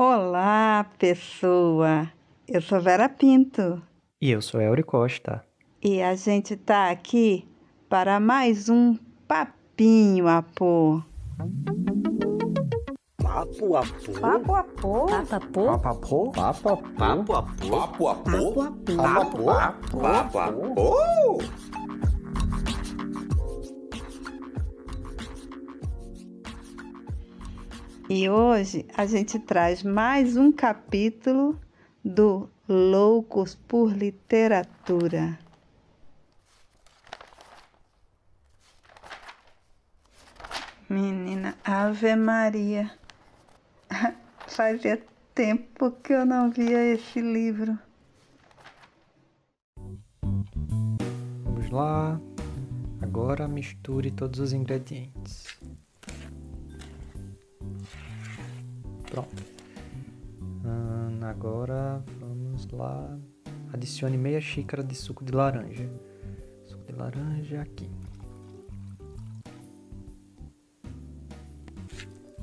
Olá, pessoa! Eu sou Vera Pinto E eu sou Elry Costa. e a gente tá aqui para mais um papinho a pôr. Papo a Papo pô? a pôr? Papapô? Papapô? Papapô? Papo a pô? Papo a pô? Papo a pô? Papo a pô? E hoje a gente traz mais um capítulo do Loucos por Literatura. Menina, Ave Maria, fazia tempo que eu não via esse livro. Vamos lá. Agora misture todos os ingredientes. Pronto. Agora vamos lá. Adicione meia xícara de suco de laranja. Suco de laranja aqui.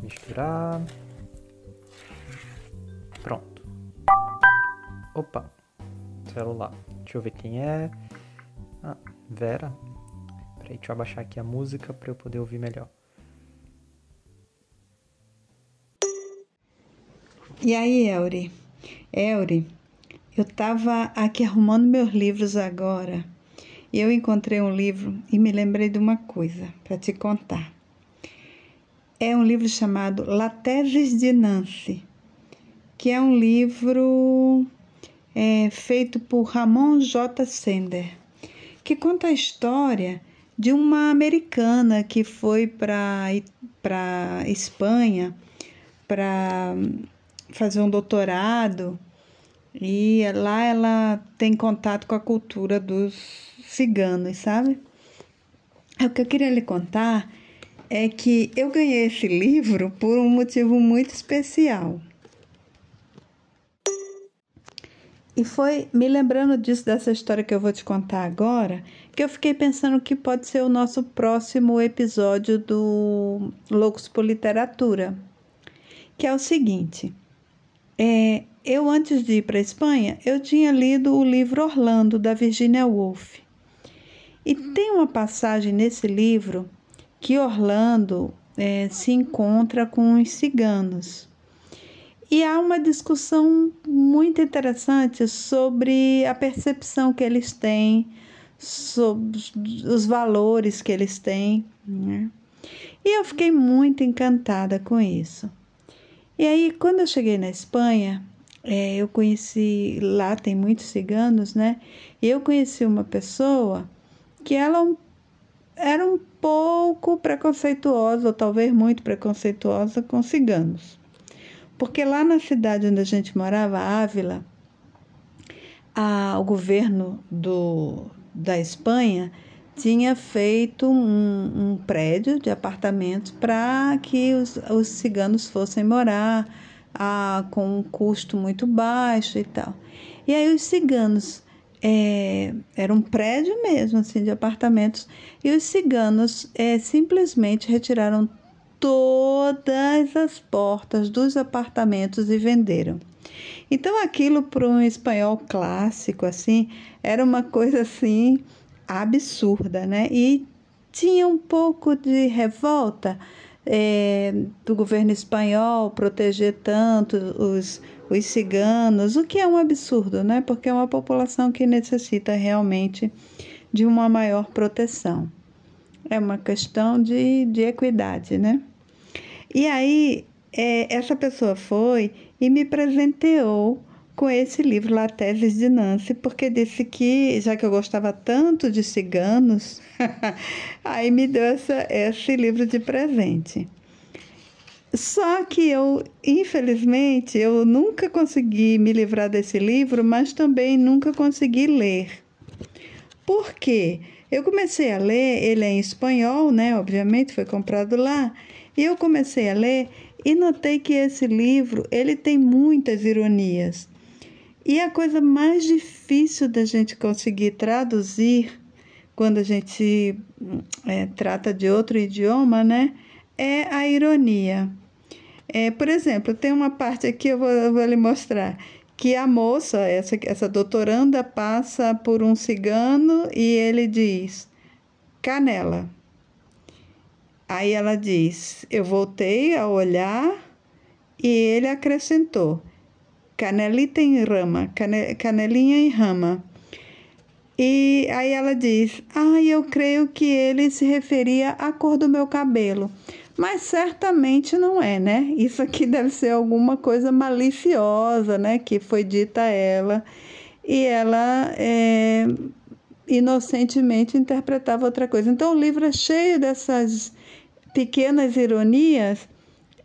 Misturar. Pronto. Opa. Celular. Deixa eu ver quem é. Vera. Peraí, deixa eu abaixar aqui a música para eu poder ouvir melhor. E aí, Elry? Elry, eu estava aqui arrumando meus livros agora e eu encontrei um livro e me lembrei de uma coisa para te contar. É um livro chamado La Thèse de Nancy, que é um livro feito por Ramon J. Sender, que conta a história de uma americana que foi para Espanha para fazer um doutorado e lá ela tem contato com a cultura dos ciganos, sabe? O que eu queria lhe contar é que eu ganhei esse livro por um motivo muito especial. E foi me lembrando disso, dessa história que eu vou te contar agora, que eu fiquei pensando que pode ser o nosso próximo episódio do Loucos por Literatura, que é o seguinte. Eu, antes de ir para a Espanha, eu tinha lido o livro Orlando, da Virginia Woolf. E tem uma passagem nesse livro que Orlando se encontra com os ciganos. E há uma discussão muito interessante sobre a percepção que eles têm, sobre os valores que eles têm, né? E eu fiquei muito encantada com isso. E aí, quando eu cheguei na Espanha, eu conheci, lá tem muitos ciganos, né? E eu conheci uma pessoa que ela era um pouco preconceituosa, ou talvez muito preconceituosa com ciganos. Porque lá na cidade onde a gente morava, Ávila, o governo da Espanha tinha feito um prédio de apartamentos para que os ciganos fossem morar com um custo muito baixo e tal. E aí os ciganos, era um prédio mesmo, assim, de apartamentos, e os ciganos simplesmente retiraram todas as portas dos apartamentos e venderam. Então aquilo para um espanhol clássico, assim, era uma coisa assim absurda, né? E tinha um pouco de revolta do governo espanhol proteger tanto os ciganos, o que é um absurdo, né? Porque é uma população que necessita realmente de uma maior proteção. É uma questão de equidade, né? E aí, essa pessoa foi e me presenteou com esse livro, La Thèse de Nancy, porque disse que, já que eu gostava tanto de ciganos, aí me deu esse livro de presente. Só que infelizmente, eu nunca consegui me livrar desse livro, mas também nunca consegui ler. Por quê? Eu comecei a ler, ele é em espanhol, né? Obviamente, foi comprado lá. E eu comecei a ler e notei que esse livro, ele tem muitas ironias. E a coisa mais difícil da gente conseguir traduzir, quando a gente trata de outro idioma, né? É a ironia. Por exemplo, tem uma parte aqui, eu vou lhe mostrar, que a moça, essa doutoranda, passa por um cigano e ele diz, canela. Aí ela diz, eu voltei a olhar e ele acrescentou, canelita em rama, canelinha em rama. E aí ela diz, eu creio que ele se referia à cor do meu cabelo. Mas certamente não é, né? Isso aqui deve ser alguma coisa maliciosa, né? Que foi dita a ela. E ela inocentemente interpretava outra coisa. Então o livro é cheio dessas pequenas ironias.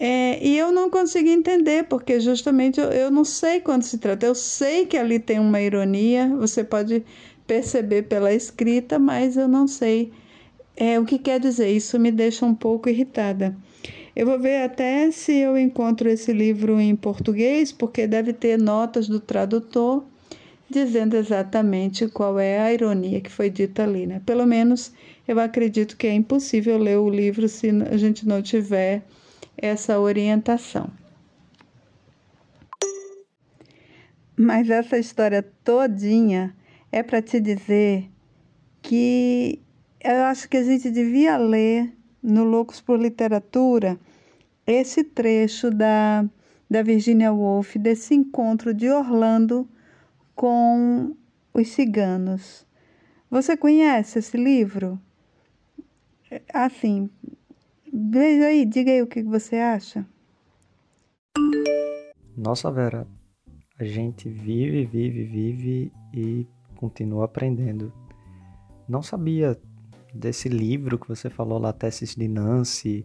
E eu não consegui entender, porque justamente eu não sei quando se trata. Eu sei que ali tem uma ironia, você pode perceber pela escrita, mas eu não sei o que quer dizer. Isso me deixa um pouco irritada. Eu vou ver até se eu encontro esse livro em português, porque deve ter notas do tradutor dizendo exatamente qual é a ironia que foi dita ali, né? Pelo menos eu acredito que é impossível ler o livro se a gente não tiver essa orientação. Mas essa história todinha é para te dizer que eu acho que a gente devia ler no Loucos por Literatura esse trecho da Virginia Woolf, desse encontro de Orlando com os ciganos. Você conhece esse livro? Assim, veja aí, diga aí o que você acha. Nossa, Vera, a gente vive e continua aprendendo. Não sabia desse livro que você falou lá, Teses de Nancy,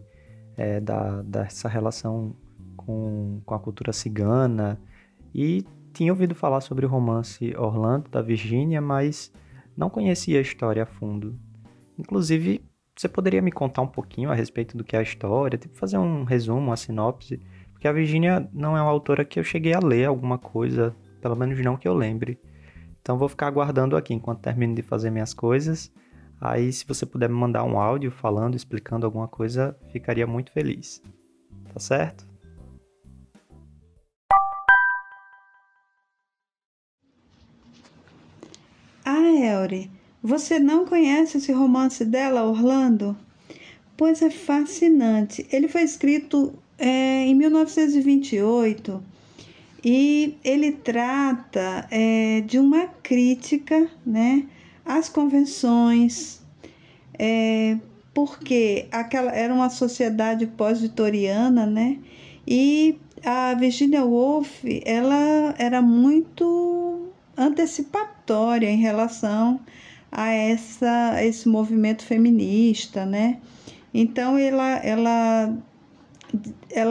dessa relação com a cultura cigana, e tinha ouvido falar sobre o romance Orlando, da Virginia, mas não conhecia a história a fundo. Inclusive, você poderia me contar um pouquinho a respeito do que é a história, tipo fazer um resumo, uma sinopse, porque a Virginia não é uma autora que eu cheguei a ler alguma coisa, pelo menos não que eu lembre. Então vou ficar aguardando aqui enquanto termino de fazer minhas coisas. Aí se você puder me mandar um áudio falando, explicando alguma coisa, ficaria muito feliz. Tá certo? Elry, você não conhece esse romance dela, Orlando? Pois é fascinante. Ele foi escrito em 1928 e ele trata de uma crítica, né, às convenções, porque aquela era uma sociedade pós-vitoriana, né, e a Virginia Woolf ela era muito antecipatória em relação a esse movimento feminista, né? Então ela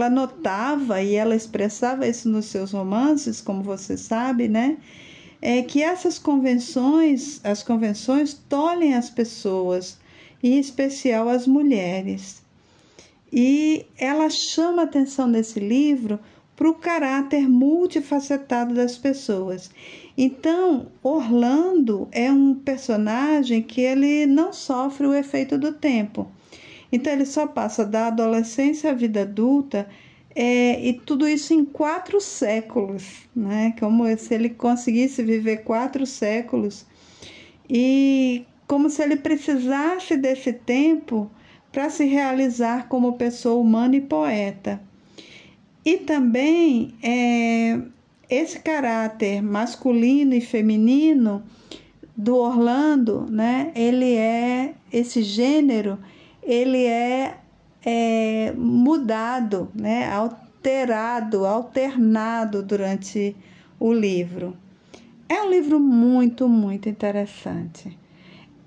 notava e ela expressava isso nos seus romances, como você sabe, né? Que essas convenções, as convenções tolhem as pessoas, em especial as mulheres. E ela chama a atenção nesse livro para o caráter multifacetado das pessoas. Então, Orlando é um personagem que ele não sofre o efeito do tempo. Então, ele só passa da adolescência à vida adulta, e tudo isso em 4 séculos, né? Como se ele conseguisse viver 4 séculos, e como se ele precisasse desse tempo para se realizar como pessoa humana e poeta. E também esse caráter masculino e feminino do Orlando, né? Esse gênero, ele é mudado, né? Alternado durante o livro. É um livro muito, muito interessante.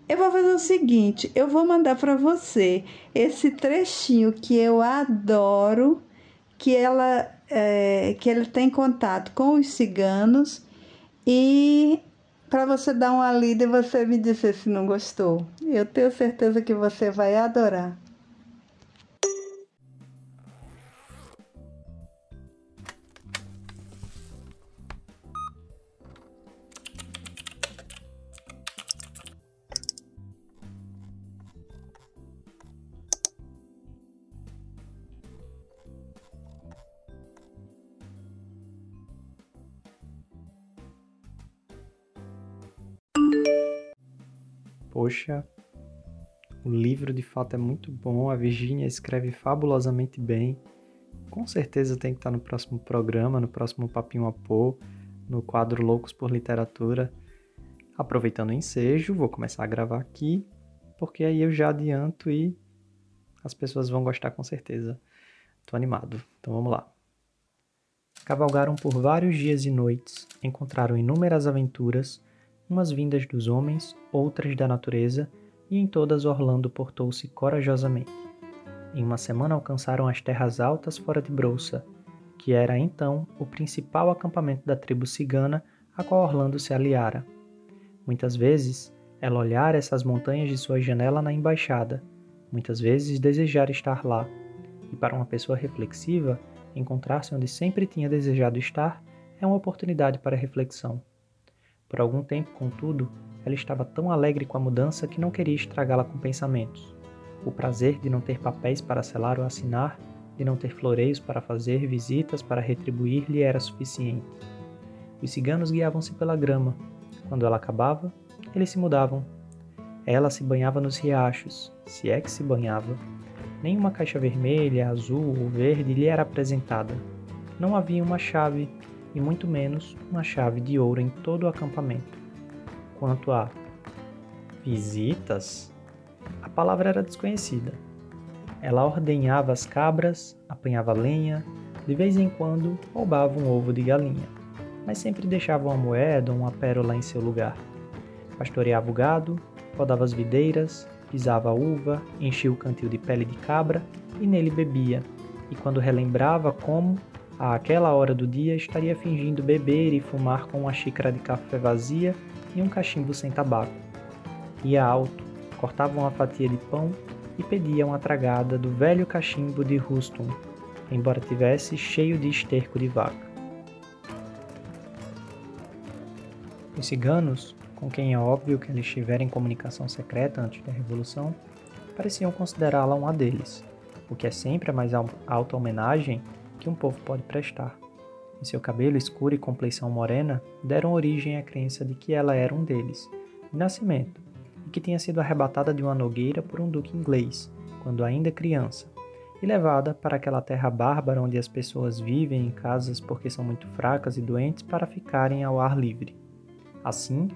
Eu vou fazer o seguinte, eu vou mandar para você esse trechinho que eu adoro, que ele tem contato com os ciganos, e para você dar uma lida e você me dizer se não gostou. Eu tenho certeza que você vai adorar. Poxa, o livro de fato é muito bom, a Virgínia escreve fabulosamente bem. Com certeza tem que estar no próximo programa, no próximo Papinho a Pô, no quadro Loucos por Literatura. Aproveitando o ensejo, vou começar a gravar aqui, porque aí eu já adianto e as pessoas vão gostar com certeza. Tô animado, então vamos lá. Cavalgaram por vários dias e noites, encontraram inúmeras aventuras, umas vindas dos homens, outras da natureza, e em todas Orlando portou-se corajosamente. Em uma semana alcançaram as terras altas fora de Brouça, que era então o principal acampamento da tribo cigana a qual Orlando se aliara. Muitas vezes ela olhara essas montanhas de sua janela na embaixada, muitas vezes desejara estar lá, e para uma pessoa reflexiva, encontrar-se onde sempre tinha desejado estar é uma oportunidade para reflexão. Por algum tempo, contudo, ela estava tão alegre com a mudança que não queria estragá-la com pensamentos. O prazer de não ter papéis para selar ou assinar, de não ter floreios para fazer, visitas para retribuir, lhe era suficiente. Os ciganos guiavam-se pela grama. Quando ela acabava, eles se mudavam. Ela se banhava nos riachos, se é que se banhava. Nenhuma caixa vermelha, azul ou verde lhe era apresentada. Não havia uma chave, e muito menos uma chave de ouro em todo o acampamento. Quanto a visitas, a palavra era desconhecida. Ela ordenhava as cabras, apanhava lenha, de vez em quando roubava um ovo de galinha, mas sempre deixava uma moeda ou uma pérola em seu lugar. Pastoreava o gado, podava as videiras, pisava a uva, enchia o cantil de pele de cabra e nele bebia, e quando relembrava como, àquela hora do dia, estaria fingindo beber e fumar com uma xícara de café vazia e um cachimbo sem tabaco. Ia alto, cortava uma fatia de pão e pedia uma tragada do velho cachimbo de Rustum, embora tivesse cheio de esterco de vaca. Os ciganos, com quem é óbvio que ela estivera em comunicação secreta antes da Revolução, pareciam considerá-la uma deles, o que é sempre a mais alta homenagem que um povo pode prestar. E seu cabelo escuro e compleição morena deram origem à crença de que ela era um deles, de nascimento, e que tinha sido arrebatada de uma nogueira por um duque inglês, quando ainda criança, e levada para aquela terra bárbara onde as pessoas vivem em casas porque são muito fracas e doentes para ficarem ao ar livre. Assim,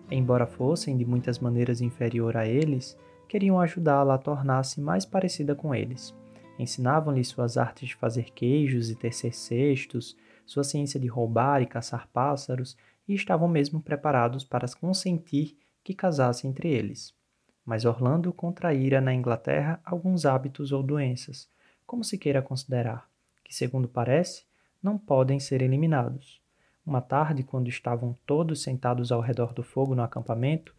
embora fossem de muitas maneiras inferior a eles, queriam ajudá-la a tornar-se mais parecida com eles. Ensinavam-lhe suas artes de fazer queijos e tecer cestos, sua ciência de roubar e caçar pássaros, e estavam mesmo preparados para consentir que casasse entre eles. Mas Orlando contraíra na Inglaterra alguns hábitos ou doenças, como se queira considerar, que, segundo parece, não podem ser eliminados. Uma tarde, quando estavam todos sentados ao redor do fogo no acampamento,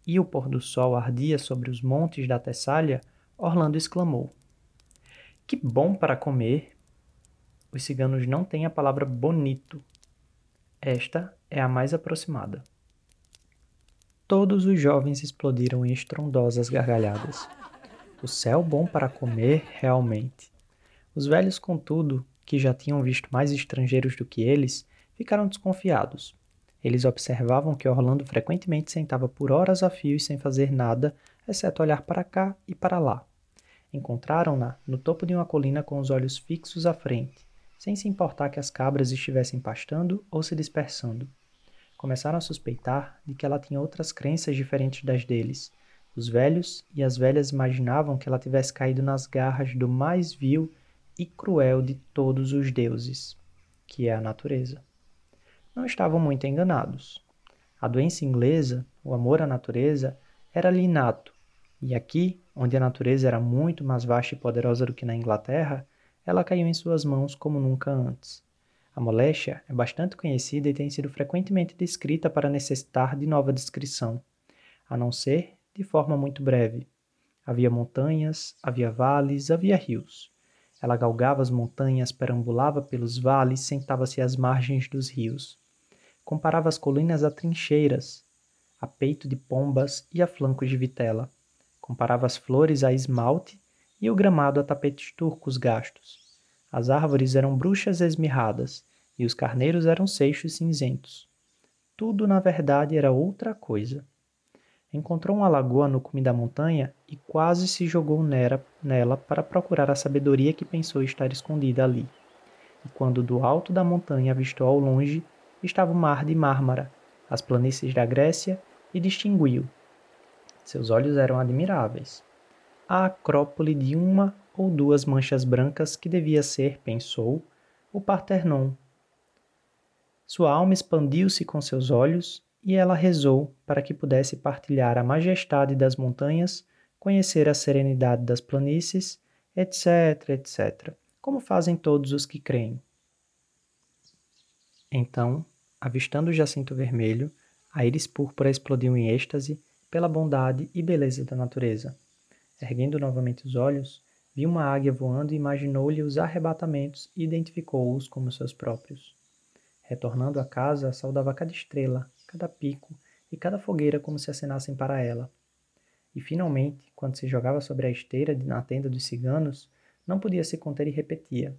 e o pôr do sol ardia sobre os montes da Tessália, Orlando exclamou: "Que bom para comer!" Os ciganos não têm a palavra bonito. Esta é a mais aproximada. Todos os jovens explodiram em estrondosas gargalhadas. O céu bom para comer, realmente. Os velhos, contudo, que já tinham visto mais estrangeiros do que eles, ficaram desconfiados. Eles observavam que Orlando frequentemente sentava por horas a fio sem fazer nada, exceto olhar para cá e para lá. Encontraram-na no topo de uma colina com os olhos fixos à frente, sem se importar que as cabras estivessem pastando ou se dispersando. Começaram a suspeitar de que ela tinha outras crenças diferentes das deles. Os velhos e as velhas imaginavam que ela tivesse caído nas garras do mais vil e cruel de todos os deuses, que é a natureza. Não estavam muito enganados. A doença inglesa, o amor à natureza, era-lhe inato, e aqui, onde a natureza era muito mais vasta e poderosa do que na Inglaterra, ela caiu em suas mãos como nunca antes. A moléstia é bastante conhecida e tem sido frequentemente descrita para necessitar de nova descrição, a não ser de forma muito breve. Havia montanhas, havia vales, havia rios. Ela galgava as montanhas, perambulava pelos vales, sentava-se às margens dos rios. Comparava as colinas a trincheiras, a peito de pombas e a flancos de vitela. Comparava as flores a esmalte e o gramado a tapetes turcos gastos. As árvores eram bruxas esmirradas, e os carneiros eram seixos cinzentos. Tudo, na verdade, era outra coisa. Encontrou uma lagoa no cume da montanha e quase se jogou nela para procurar a sabedoria que pensou estar escondida ali. E quando do alto da montanha avistou ao longe, estava o mar de Mármara, as planícies da Grécia, e distinguiu. Seus olhos eram admiráveis. A acrópole de uma ou duas manchas brancas que devia ser, pensou, o Parthenon. Sua alma expandiu-se com seus olhos e ela rezou para que pudesse partilhar a majestade das montanhas, conhecer a serenidade das planícies, etc., etc., como fazem todos os que creem. Então, avistando o jacinto vermelho, a íris púrpura explodiu em êxtase pela bondade e beleza da natureza. Erguendo novamente os olhos, viu uma águia voando e imaginou-lhe os arrebatamentos e identificou-os como seus próprios. Retornando à casa, saudava cada estrela, cada pico e cada fogueira como se acenassem para ela. E, finalmente, quando se jogava sobre a esteira na tenda dos ciganos, não podia se conter e repetia: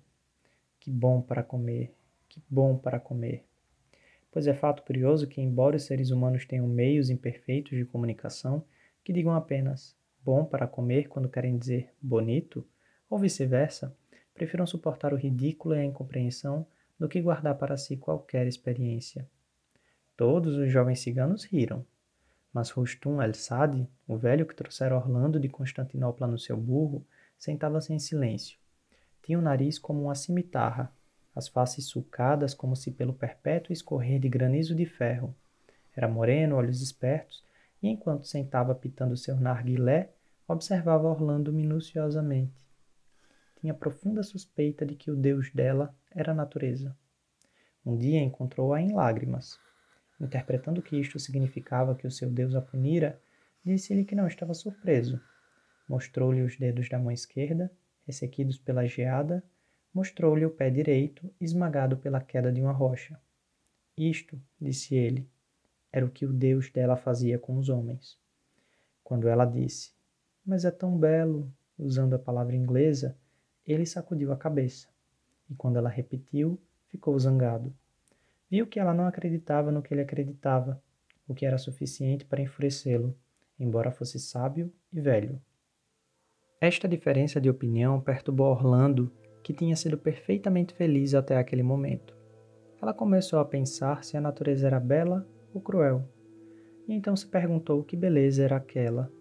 que bom para comer, que bom para comer. Pois é fato curioso que, embora os seres humanos tenham meios imperfeitos de comunicação que digam apenas bom para comer quando querem dizer bonito, ou vice-versa, prefiram suportar o ridículo e a incompreensão do que guardar para si qualquer experiência. Todos os jovens ciganos riram, mas Rustum el-Sadi, o velho que trouxera Orlando de Constantinopla no seu burro, sentava-se em silêncio. Tinha o nariz como uma cimitarra, as faces sulcadas como se pelo perpétuo escorrer de granizo de ferro. Era moreno, olhos espertos, e enquanto sentava pitando seu narguilé, observava Orlando minuciosamente. Tinha profunda suspeita de que o deus dela era a natureza. Um dia encontrou-a em lágrimas. Interpretando que isto significava que o seu deus a punira, disse-lhe que não estava surpreso. Mostrou-lhe os dedos da mão esquerda, ressequidos pela geada, mostrou-lhe o pé direito, esmagado pela queda de uma rocha. Isto, disse ele, era o que o deus dela fazia com os homens. Quando ela disse, mas é tão belo, usando a palavra inglesa, ele sacudiu a cabeça. E quando ela repetiu, ficou zangado. Viu que ela não acreditava no que ele acreditava, o que era suficiente para enfurecê-lo, embora fosse sábio e velho. Esta diferença de opinião perturbou Orlando, que tinha sido perfeitamente feliz até aquele momento. Ela começou a pensar se a natureza era bela ou cruel, e então se perguntou que beleza era aquela,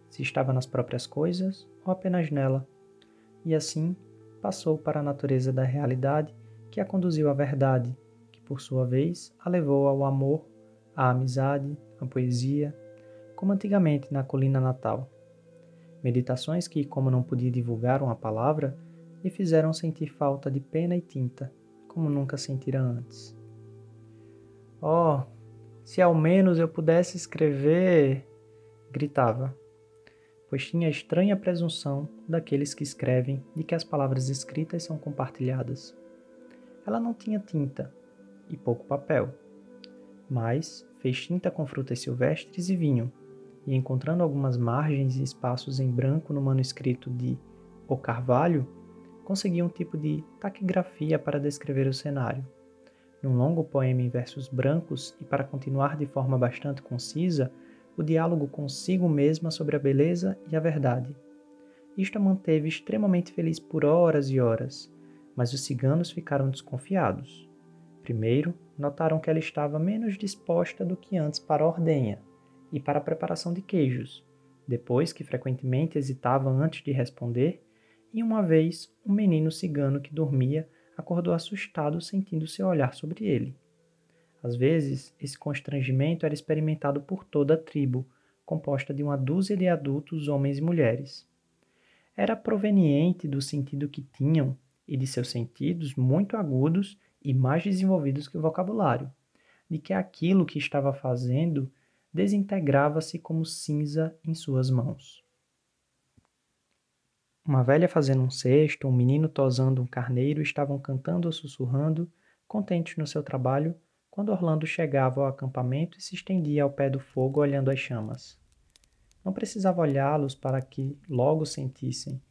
se estava nas próprias coisas ou apenas nela, e assim passou para a natureza da realidade que a conduziu à verdade, que por sua vez a levou ao amor, à amizade, à poesia, como antigamente na colina natal. Meditações que, como não podia divulgar uma palavra, lhe fizeram sentir falta de pena e tinta, como nunca sentira antes. Oh, se ao menos eu pudesse escrever, gritava, pois tinha a estranha presunção daqueles que escrevem de que as palavras escritas são compartilhadas. Ela não tinha tinta e pouco papel, mas fez tinta com frutas silvestres e vinho, e encontrando algumas margens e espaços em branco no manuscrito de O Carvalho, conseguiu um tipo de taquigrafia para descrever o cenário. Num longo poema em versos brancos e para continuar de forma bastante concisa, o diálogo consigo mesma sobre a beleza e a verdade. Isto a manteve extremamente feliz por horas e horas, mas os ciganos ficaram desconfiados. Primeiro, notaram que ela estava menos disposta do que antes para a ordenha e para a preparação de queijos, depois que frequentemente hesitava antes de responder, e uma vez um menino cigano que dormia acordou assustado sentindo seu olhar sobre ele. Às vezes, esse constrangimento era experimentado por toda a tribo, composta de uma dúzia de adultos, homens e mulheres. Era proveniente do sentido que tinham e de seus sentidos muito agudos e mais desenvolvidos que o vocabulário, de que aquilo que estava fazendo desintegrava-se como cinza em suas mãos. Uma velha fazendo um cesto, um menino tosando um carneiro estavam cantando ou sussurrando, contentes no seu trabalho, quando Orlando chegava ao acampamento e se estendia ao pé do fogo olhando as chamas. Não precisava olhá-los para que logo sentissem: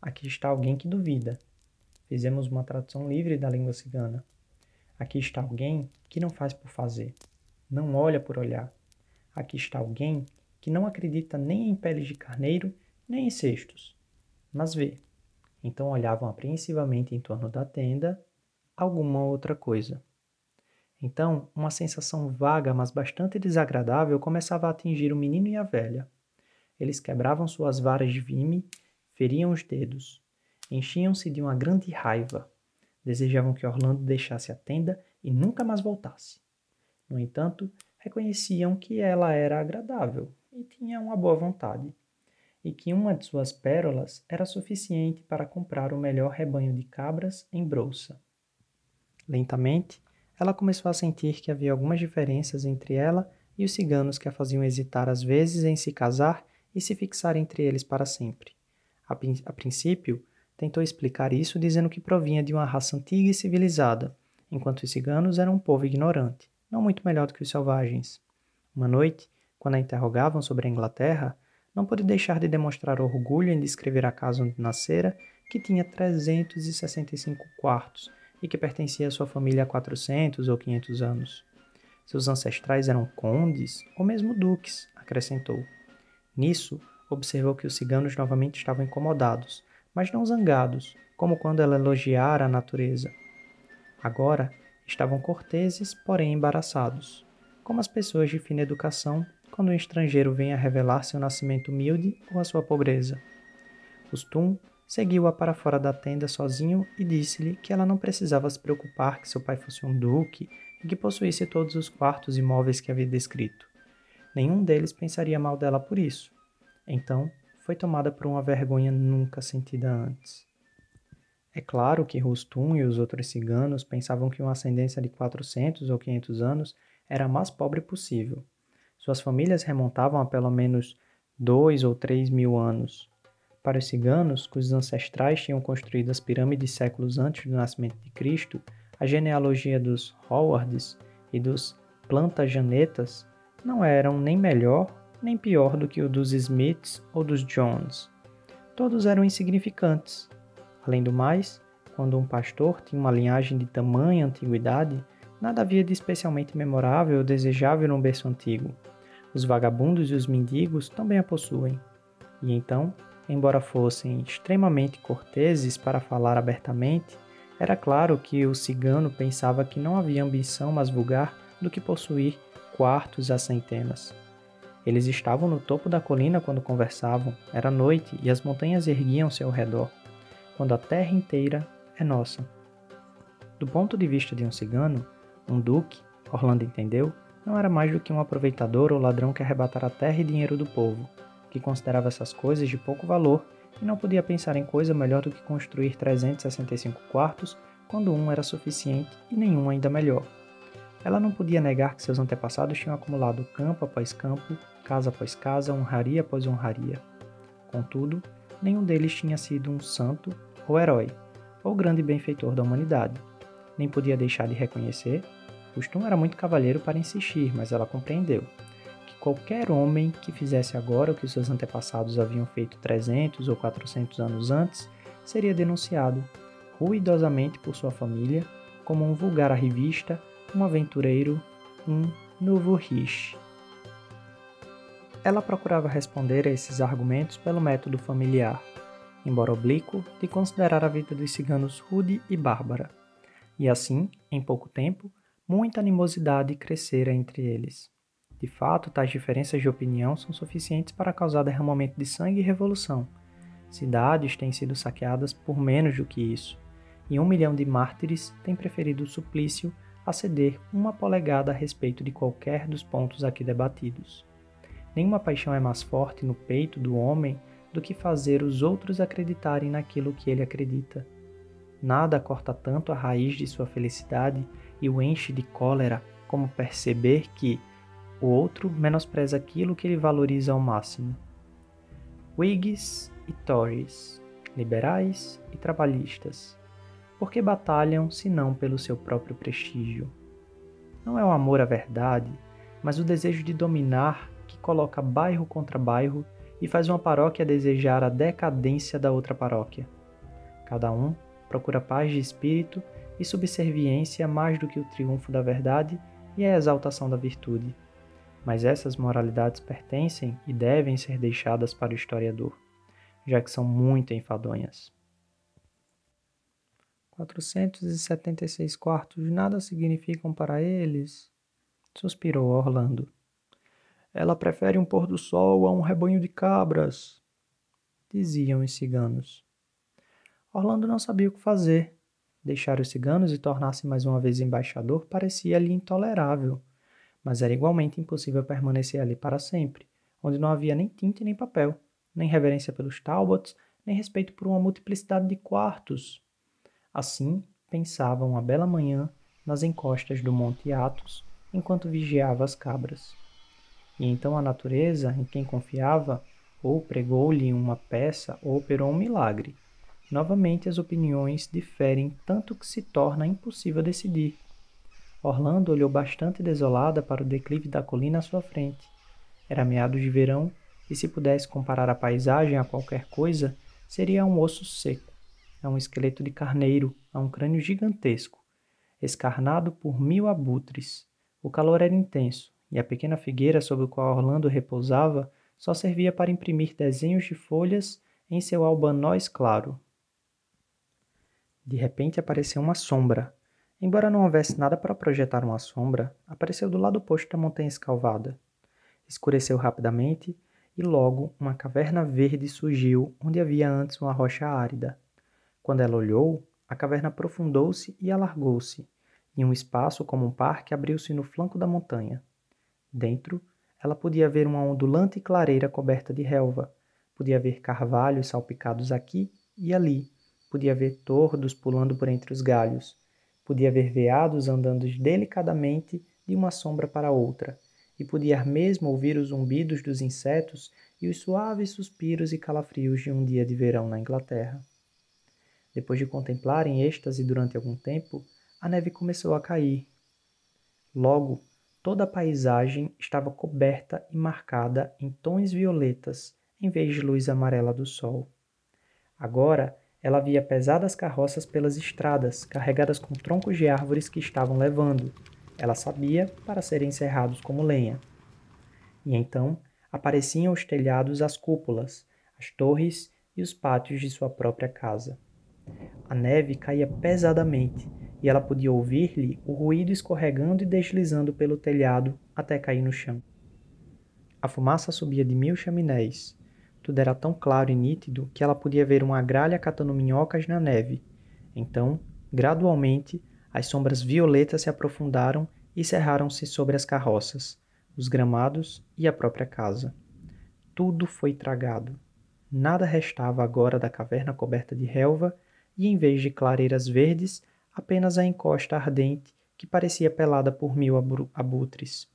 aqui está alguém que duvida. Fizemos uma tradução livre da língua cigana. Aqui está alguém que não faz por fazer, não olha por olhar. Aqui está alguém que não acredita nem em peles de carneiro, nem em cestos, mas vê. Então olhavam apreensivamente em torno da tenda alguma outra coisa. Então, uma sensação vaga, mas bastante desagradável, começava a atingir o menino e a velha. Eles quebravam suas varas de vime, feriam os dedos, enchiam-se de uma grande raiva. Desejavam que Orlando deixasse a tenda e nunca mais voltasse. No entanto, reconheciam que ela era agradável e tinha uma boa vontade, e que uma de suas pérolas era suficiente para comprar o melhor rebanho de cabras em Brouça. Lentamente, ela começou a sentir que havia algumas diferenças entre ela e os ciganos que a faziam hesitar às vezes em se casar e se fixar entre eles para sempre. A princípio, tentou explicar isso dizendo que provinha de uma raça antiga e civilizada, enquanto os ciganos eram um povo ignorante, não muito melhor do que os selvagens. Uma noite, quando a interrogavam sobre a Inglaterra, não pôde deixar de demonstrar orgulho em descrever a casa onde nascera, que tinha 365 quartos, e que pertencia à sua família há 400 ou 500 anos. Seus ancestrais eram condes ou mesmo duques, acrescentou. Nisso, observou que os ciganos novamente estavam incomodados, mas não zangados, como quando ela elogiara a natureza. Agora, estavam corteses, porém embaraçados, como as pessoas de fina educação quando um estrangeiro vem a revelar seu nascimento humilde ou a sua pobreza. Rustum seguiu-a para fora da tenda sozinho e disse-lhe que ela não precisava se preocupar que seu pai fosse um duque e que possuísse todos os quartos e móveis que havia descrito. Nenhum deles pensaria mal dela por isso. Então, foi tomada por uma vergonha nunca sentida antes. É claro que Rustum e os outros ciganos pensavam que uma ascendência de 400 ou 500 anos era a mais pobre possível. Suas famílias remontavam a pelo menos 2 ou 3 mil anos. Para os ciganos, cujos ancestrais tinham construído as pirâmides séculos antes do nascimento de Cristo, a genealogia dos Howards e dos Plantagenetas não eram nem melhor nem pior do que o dos Smiths ou dos Jones. Todos eram insignificantes. Além do mais, quando um pastor tinha uma linhagem de tamanha antiguidade, nada havia de especialmente memorável ou desejável num berço antigo. Os vagabundos e os mendigos também a possuem. E então, embora fossem extremamente corteses para falar abertamente, era claro que o cigano pensava que não havia ambição mais vulgar do que possuir quartos a centenas. Eles estavam no topo da colina quando conversavam, era noite e as montanhas erguiam-se ao redor, quando a terra inteira é nossa. Do ponto de vista de um cigano, um duque, Orlando entendeu, não era mais do que um aproveitador ou ladrão que arrebatara a terra e dinheiro do povo, que considerava essas coisas de pouco valor e não podia pensar em coisa melhor do que construir 365 quartos quando um era suficiente e nenhum ainda melhor. Ela não podia negar que seus antepassados tinham acumulado campo após campo, casa após casa, honraria após honraria. Contudo, nenhum deles tinha sido um santo ou herói, ou grande benfeitor da humanidade. Nem podia deixar de reconhecer. Rustum era muito cavalheiro para insistir, mas ela compreendeu que qualquer homem que fizesse agora o que seus antepassados haviam feito 300 ou 400 anos antes seria denunciado, ruidosamente por sua família, como um vulgar arrivista, um aventureiro, um novo riche. Ela procurava responder a esses argumentos pelo método familiar, embora oblíquo, de considerar a vida dos ciganos rude e bárbara. E assim, em pouco tempo, muita animosidade crescera entre eles. De fato, tais diferenças de opinião são suficientes para causar derramamento de sangue e revolução. Cidades têm sido saqueadas por menos do que isso, e 1 milhão de mártires têm preferido o suplício a ceder uma polegada a respeito de qualquer dos pontos aqui debatidos. Nenhuma paixão é mais forte no peito do homem do que fazer os outros acreditarem naquilo que ele acredita. Nada corta tanto a raiz de sua felicidade e o enche de cólera como perceber que o outro menospreza aquilo que ele valoriza ao máximo. Whigs e Tories, liberais e trabalhistas, por que batalham senão pelo seu próprio prestígio? Não é o amor à verdade, mas o desejo de dominar que coloca bairro contra bairro e faz uma paróquia desejar a decadência da outra paróquia. Cada um procura paz de espírito e subserviência mais do que o triunfo da verdade e a exaltação da virtude. mas essas moralidades pertencem e devem ser deixadas para o historiador, já que são muito enfadonhas. 476 quartos nada significam para eles, suspirou Orlando. Ela prefere um pôr do sol a um rebanho de cabras, diziam os ciganos. Orlando não sabia o que fazer. Deixar os ciganos e tornar-se mais uma vez embaixador parecia-lhe intolerável, mas era igualmente impossível permanecer ali para sempre, onde não havia nem tinta e nem papel, nem reverência pelos Talbots, nem respeito por uma multiplicidade de quartos. Assim, pensava uma bela manhã nas encostas do Monte Athos, enquanto vigiava as cabras. E então a natureza, em quem confiava, ou pregou-lhe uma peça ou operou um milagre. Novamente as opiniões diferem tanto que se torna impossível decidir. Orlando olhou bastante desolada para o declive da colina à sua frente. Era meados de verão, e se pudesse comparar a paisagem a qualquer coisa, seria a um osso seco, a um esqueleto de carneiro, a um crânio gigantesco, escarnado por 1000 abutres. O calor era intenso, e a pequena figueira sobre a qual Orlando repousava só servia para imprimir desenhos de folhas em seu albanóis claro. De repente apareceu uma sombra. Embora não houvesse nada para projetar uma sombra, apareceu do lado oposto da montanha escalvada. Escureceu rapidamente e logo uma caverna verde surgiu onde havia antes uma rocha árida. Quando ela olhou, a caverna aprofundou-se e alargou-se, e um espaço como um parque abriu-se no flanco da montanha. Dentro, ela podia ver uma ondulante clareira coberta de relva, podia ver carvalhos salpicados aqui e ali, podia ver tordos pulando por entre os galhos, podia ver veados andando delicadamente de uma sombra para outra, e podia mesmo ouvir os zumbidos dos insetos e os suaves suspiros e calafrios de um dia de verão na Inglaterra. Depois de contemplar em êxtase durante algum tempo, a neve começou a cair. Logo, toda a paisagem estava coberta e marcada em tons violetas, em vez de luz amarela do sol. Agora, ela via pesadas carroças pelas estradas, carregadas com troncos de árvores que estavam levando. Ela sabia para serem serrados como lenha. E então, apareciam os telhados, as cúpulas, as torres e os pátios de sua própria casa. A neve caía pesadamente, e ela podia ouvir-lhe o ruído escorregando e deslizando pelo telhado até cair no chão. A fumaça subia de 1000 chaminés. Tudo era tão claro e nítido que ela podia ver uma gralha catando minhocas na neve. Então, gradualmente, as sombras violetas se aprofundaram e cerraram-se sobre as carroças, os gramados e a própria casa. Tudo foi tragado. Nada restava agora da caverna coberta de relva e, em vez de clareiras verdes, apenas a encosta ardente que parecia pelada por 1000 abutres.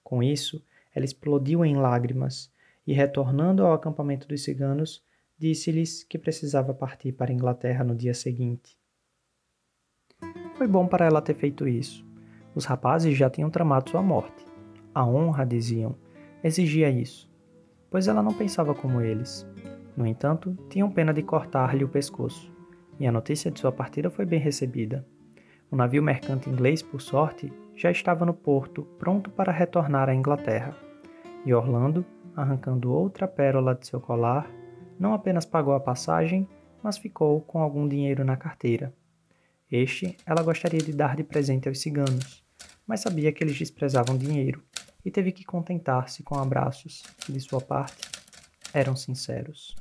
Com isso, ela explodiu em lágrimas e, retornando ao acampamento dos ciganos, disse-lhes que precisava partir para a Inglaterra no dia seguinte. Foi bom para ela ter feito isso. Os rapazes já tinham tramado sua morte. A honra, diziam, exigia isso, pois ela não pensava como eles. No entanto, tinham pena de cortar-lhe o pescoço, e a notícia de sua partida foi bem recebida. O navio mercante inglês, por sorte, já estava no porto, pronto para retornar à Inglaterra. E Orlando, arrancando outra pérola de seu colar, não apenas pagou a passagem, mas ficou com algum dinheiro na carteira. Este ela gostaria de dar de presente aos ciganos, mas sabia que eles desprezavam dinheiro, e teve que contentar-se com abraços, que de sua parte eram sinceros.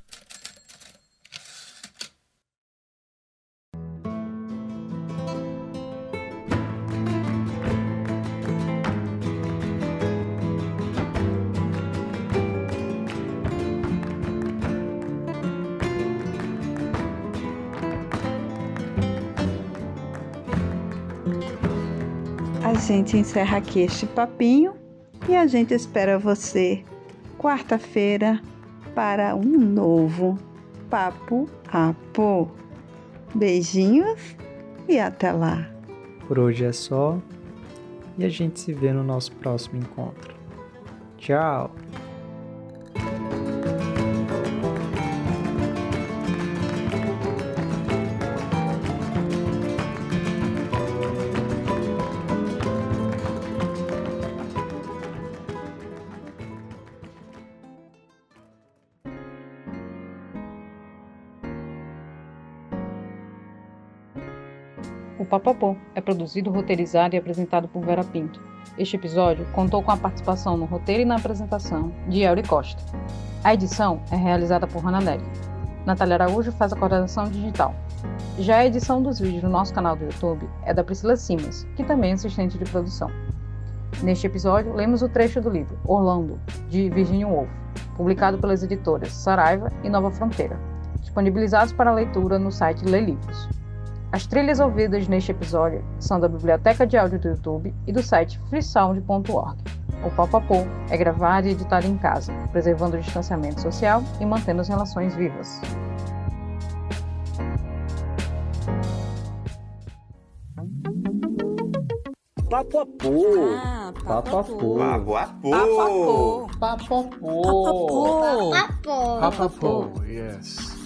A gente encerra aqui este papinho e a gente espera você quarta-feira para um novo Papo Apo. Beijinhos e até lá. Por hoje é só e a gente se vê no nosso próximo encontro. Tchau! O Papapô é produzido, roteirizado e apresentado por Vera Pinto. Este episódio contou com a participação no roteiro e na apresentação de Elry Costa. A edição é realizada por Hannah Nelly. Natália Araújo faz a coordenação digital. Já a edição dos vídeos no nosso canal do YouTube é da Priscila Simas, que também é assistente de produção. Neste episódio, lemos o trecho do livro Orlando, de Virginia Woolf, publicado pelas editoras Saraiva e Nova Fronteira, disponibilizados para leitura no site Lê Livros. As trilhas ouvidas neste episódio são da biblioteca de áudio do YouTube e do site freesound.org. O Papapô é gravado e editado em casa, preservando o distanciamento social e mantendo as relações vivas. Papapô. Papapô. Papapô. Papapô. Papapô. Papapô. Yes.